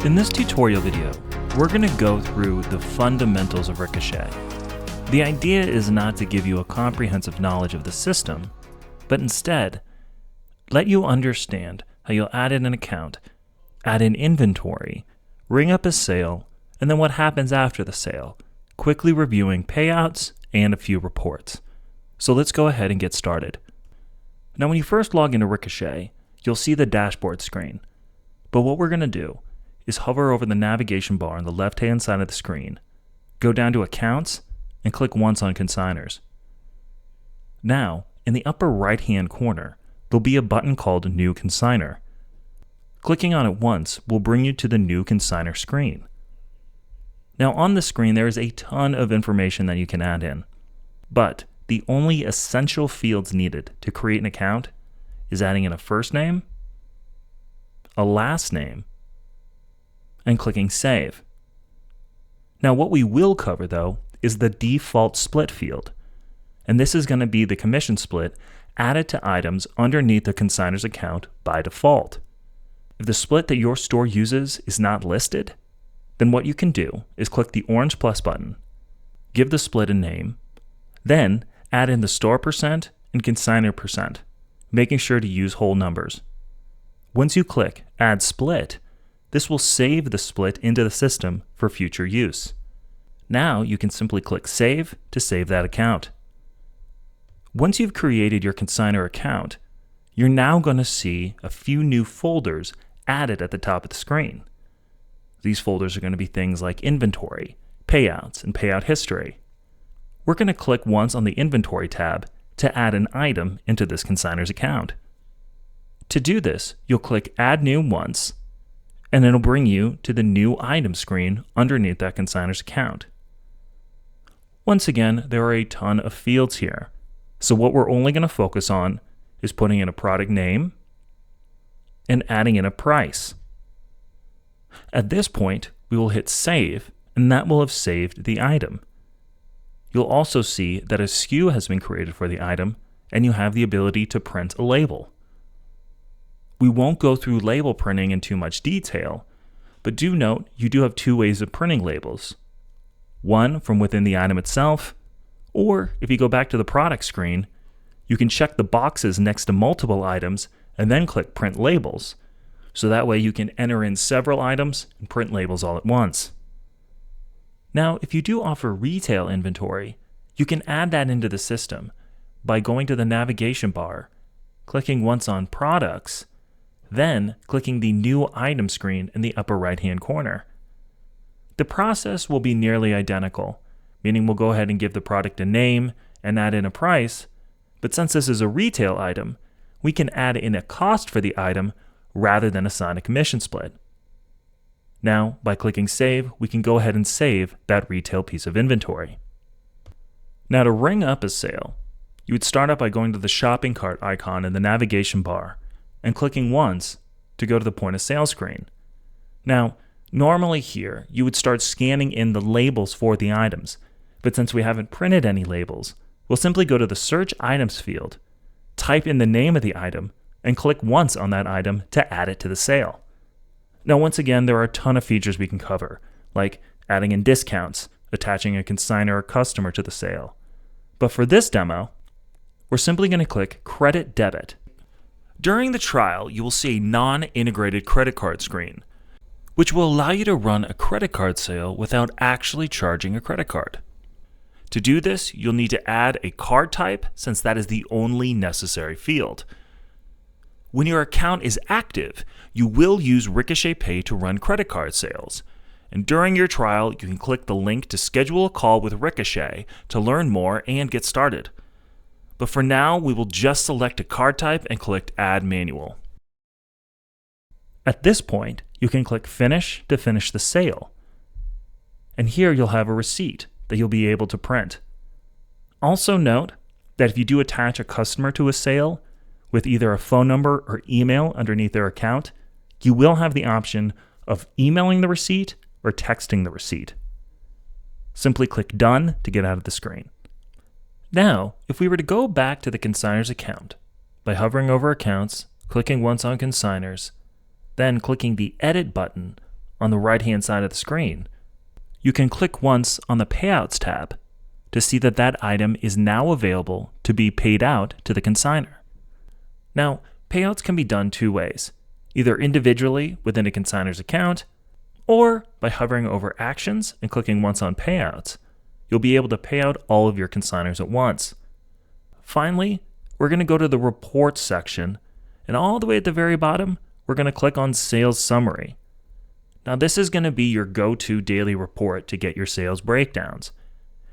In this tutorial video, we're going to go through the fundamentals of Ricochet. The idea is not to give you a comprehensive knowledge of the system, but instead, let you understand how you'll add in an account, add in inventory, ring up a sale, and then what happens after the sale, quickly reviewing payouts and a few reports. So let's go ahead and get started. Now when you first log into Ricochet, you'll see the dashboard screen. But what we're going to do is hover over the navigation bar on the left-hand side of the screen, go down to Accounts, and click once on Consignors. Now, in the upper right-hand corner, there'll be a button called New Consignor. Clicking on it once will bring you to the New Consignor screen. Now on the screen there is a ton of information that you can add in, but the only essential fields needed to create an account is adding in a first name, a last name, and clicking Save. Now what we will cover though is the default split field, and this is going to be the commission split added to items underneath the consignor's account by default. If the split that your store uses is not listed, then what you can do is click the orange plus button, give the split a name, then add in the store percent and consignor percent, making sure to use whole numbers. Once you click Add Split, this will save the split into the system for future use. Now you can simply click Save to save that account. Once you've created your consignor account, you're now going to see a few new folders added at the top of the screen. These folders are going to be things like inventory, payouts, and payout history. We're going to click once on the inventory tab to add an item into this consignor's account. To do this, you'll click Add New once, and it'll bring you to the New Item screen underneath that consignor's account. Once again, there are a ton of fields here, so what we're only going to focus on is putting in a product name and adding in a price. At this point, we will hit Save, and that will have saved the item. You'll also see that a SKU has been created for the item, and you have the ability to print a label. We won't go through label printing in too much detail, but do note you do have two ways of printing labels. One from within the item itself, or if you go back to the product screen, you can check the boxes next to multiple items and then click Print Labels, so that way you can enter in several items and print labels all at once. Now, if you do offer retail inventory, you can add that into the system by going to the navigation bar, clicking once on Products, then clicking the New Item screen in the upper right-hand corner. The process will be nearly identical, meaning we'll go ahead and give the product a name and add in a price, but since this is a retail item, we can add in a cost for the item rather than assign a commission split. Now, by clicking Save, we can go ahead and save that retail piece of inventory. Now to ring up a sale, you would start out by going to the shopping cart icon in the navigation bar and clicking once to go to the point of sale screen. Now, normally here, you would start scanning in the labels for the items, but since we haven't printed any labels, we'll simply go to the Search Items field, type in the name of the item, and click once on that item to add it to the sale. Now once again, there are a ton of features we can cover, like adding in discounts, attaching a consignor or customer to the sale. But for this demo, we're simply going to click Credit Debit. During the trial, you will see a non-integrated credit card screen, which will allow you to run a credit card sale without actually charging a credit card. To do this, you'll need to add a card type since that is the only necessary field. When your account is active, you will use Ricochet Pay to run credit card sales. And during your trial, you can click the link to schedule a call with Ricochet to learn more and get started. But for now, we will just select a card type and click Add Manual. At this point, you can click Finish to finish the sale. And here you'll have a receipt that you'll be able to print. Also note that if you do attach a customer to a sale with either a phone number or email underneath their account, you will have the option of emailing the receipt or texting the receipt. Simply click Done to get out of the screen. Now, if we were to go back to the consignor's account by hovering over Accounts, clicking once on Consignors, then clicking the Edit button on the right-hand side of the screen, you can click once on the Payouts tab to see that that item is now available to be paid out to the consignor. Now, payouts can be done two ways, either individually within a consignor's account, or by hovering over Actions and clicking once on Payouts. You'll be able to pay out all of your consignors at once. Finally, we're going to go to the Reports section, and all the way at the very bottom, we're going to click on Sales Summary. Now this is going to be your go-to daily report to get your sales breakdowns.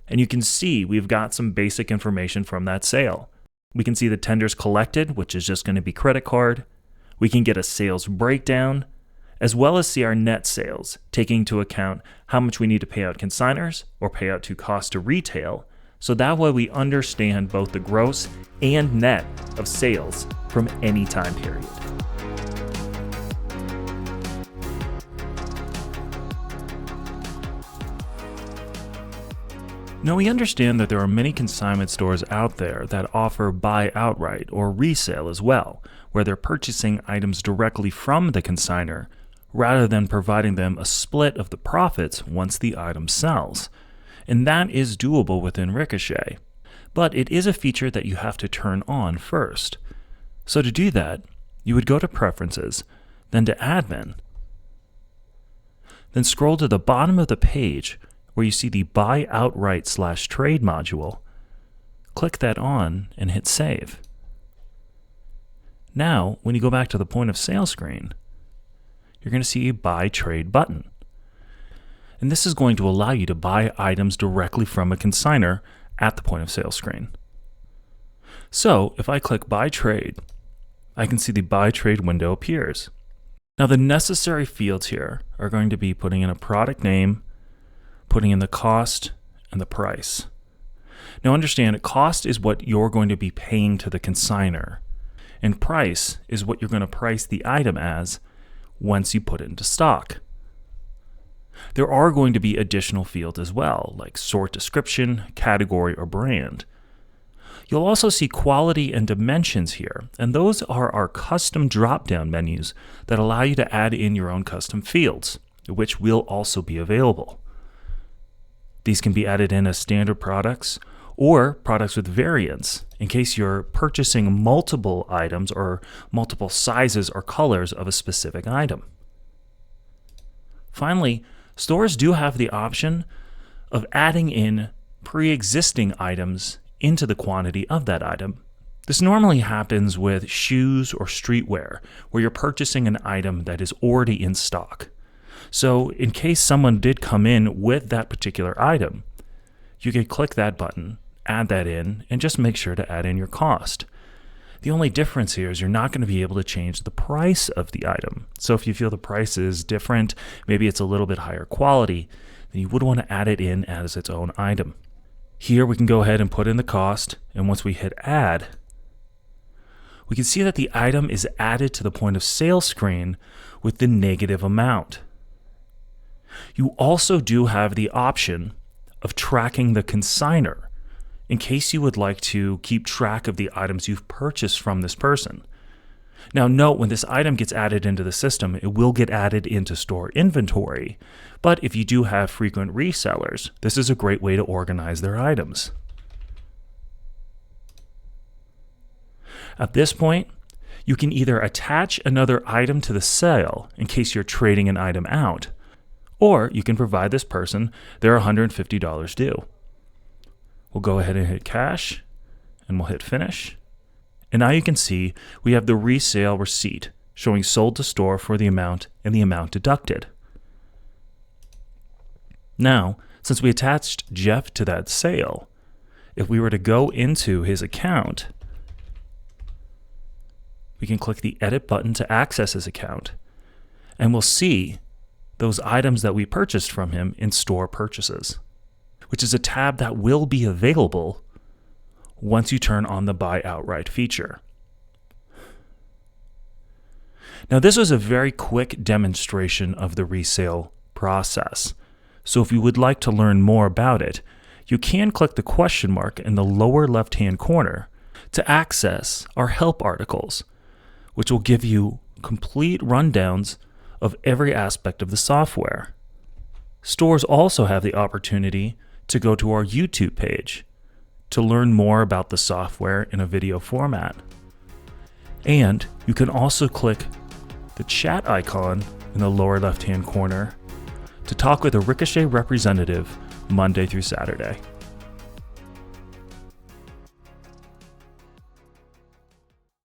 And you can see we've got some basic information from that sale. We can see the tenders collected, which is just going to be credit card. We can get a sales breakdown, as well as see our net sales, taking into account how much we need to pay out consignors or pay out to cost to retail, so that way we understand both the gross and net of sales from any time period. Now we understand that there are many consignment stores out there that offer buy outright or resale as well, where they're purchasing items directly from the consignor rather than providing them a split of the profits once the item sells. And that is doable within Ricochet. But it is a feature that you have to turn on first. So to do that, you would go to Preferences, then to Admin, then scroll to the bottom of the page where you see the Buy Outright / Trade module. Click that on and hit Save. Now, when you go back to the point of sale screen, you're going to see a Buy Trade button. And this is going to allow you to buy items directly from a consignor at the point of sale screen. So if I click Buy Trade, I can see the Buy Trade window appears. Now the necessary fields here are going to be putting in a product name, putting in the cost, and the price. Now understand, cost is what you're going to be paying to the consignor, and price is what you're going to price the item as once you put it into stock. There are going to be additional fields as well, like sort description, category, or brand. You'll also see quality and dimensions here, and those are our custom drop-down menus that allow you to add in your own custom fields, which will also be available. These can be added in as standard products or products with variants in case you're purchasing multiple items or multiple sizes or colors of a specific item. Finally, stores do have the option of adding in pre-existing items into the quantity of that item. This normally happens with shoes or streetwear, where you're purchasing an item that is already in stock. So in case someone did come in with that particular item, you could click that button, add that in, and just make sure to add in your cost. The only difference here is you're not going to be able to change the price of the item. So if you feel the price is different, maybe it's a little bit higher quality, then you would want to add it in as its own item. Here we can go ahead and put in the cost, and once we hit add, we can see that the item is added to the point of sale screen with the negative amount. You also do have the option of tracking the consignor in case you would like to keep track of the items you've purchased from this person. Now note, when this item gets added into the system, it will get added into store inventory, but if you do have frequent resellers, this is a great way to organize their items. At this point, you can either attach another item to the sale in case you're trading an item out, or you can provide this person their $150 due. We'll go ahead and hit cash, and we'll hit finish. And now you can see we have the resale receipt showing sold to store for the amount and the amount deducted. Now, since we attached Jeff to that sale, if we were to go into his account, we can click the edit button to access his account, and we'll see those items that we purchased from him in store purchases, which is a tab that will be available once you turn on the buy outright feature. Now this was a very quick demonstration of the resale process. So if you would like to learn more about it, you can click the question mark in the lower left-hand corner to access our help articles, which will give you complete rundowns of every aspect of the software. Stores also have the opportunity to go to our YouTube page to learn more about the software in a video format. And you can also click the chat icon in the lower left-hand corner to talk with a Ricochet representative Monday through Saturday.